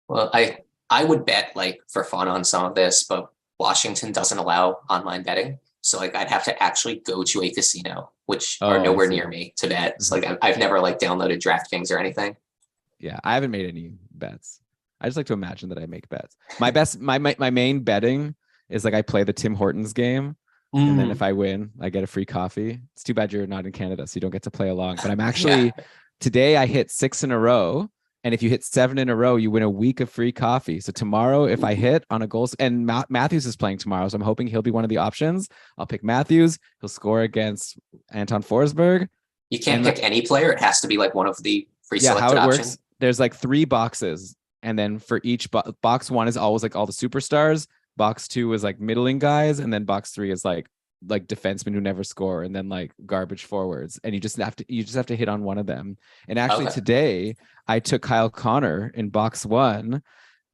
Well, I would bet like for fun on some of this, but Washington doesn't allow online betting. So like I'd have to actually go to a casino, which are Oh, I nowhere see. near me to bet. So Mhm. like I've never like downloaded DraftKings or anything. Yeah, I haven't made any bets. I just like to imagine that I make bets. My main betting is like I play the Tim Hortons game, and then if Mm, I win, I get a free coffee. It's too bad you're not in Canada, so you don't get to play along. But I'm yeah. actually today I hit 6 in a row, and if you hit 7 in a row, you win a week of free coffee. So tomorrow, if I hit on a goal, and Matthews is playing tomorrow, so I'm hoping he'll be one of the options. I'll pick Matthews. He'll score against Anton Forsberg, You can't and pick any player. It has to be like one of the yeah, how pre-selected it option. works, there's like 3 boxes, and then for each box one is always like all the superstars, box two is like middling guys, and then box three is like defensemen who never score, and then like garbage forwards, and you just have to hit on one of them. And actually Okay. today I took Kyle Connor in box one,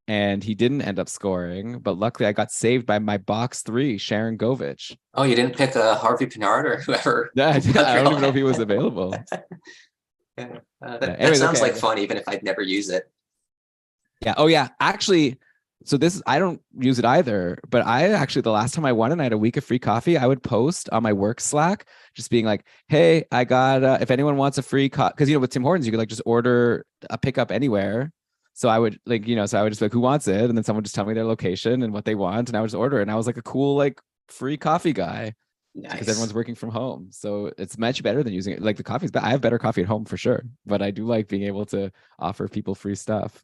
and he didn't end up scoring, but luckily I got saved by my box three, Sharon Govich. Oh, you didn't pick Harvey Pinard or whoever Yeah, I don't Montreal even know if he was had. available. Yeah. Yeah, That anyways, sounds like okay. fun, even if I'd never use it. Yeah. Oh, yeah. Actually, so this I don't use it either, but I actually the last time I won and I had a week of free coffee, I would post on my work Slack, just being like, "Hey, I got if anyone wants a free because with Tim Hortons you could like just order a pickup anywhere." So I would so I would just be like, "Who wants it?" And then someone would just tell me their location and what they want, and I would just order it. And I was like a cool like free coffee guy because everyone's Nice. working from home, so it's much better than using it. Like the coffee's, I have better coffee at home for sure, but I do like being able to offer people free stuff.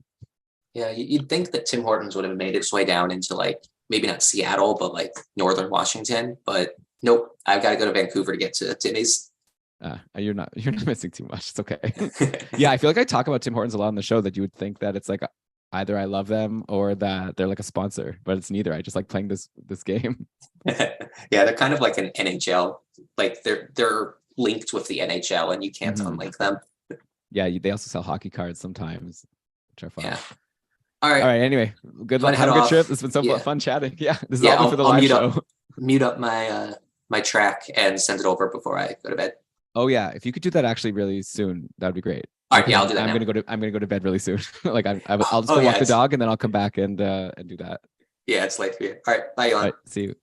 Yeah, you'd think that Tim Hortons would have made its way down into like maybe not Seattle, but like northern Washington. But nope, I've got to go to Vancouver to get to Timmy's. You're not missing too much. It's okay. Yeah, I feel like I talk about Tim Hortons a lot on the show that you would think that it's like either I love them or that they're like a sponsor, but it's neither. I just like playing this game. Yeah, they're kind of like an NHL. Like they're linked with the NHL, and you can't Hmm. unlink them. Yeah, they also sell hockey cards sometimes, which are fun. Yeah. All All right, right. Anyway, good I'm luck. gonna head Have a good trip. off. It's been so Yeah, fun chatting. Yeah, this has yeah. all been for the I'll live show. mute up my my track and send it over before I go to bed. Oh yeah, if you could do that actually really soon, that would be great. All right, Because yeah, I'll do that I'm now. gonna go to bed really soon. Like I'll just Oh go yeah, walk the dog and then I'll come back and do that. it's late for you. All right, bye, All Elon. right. See you.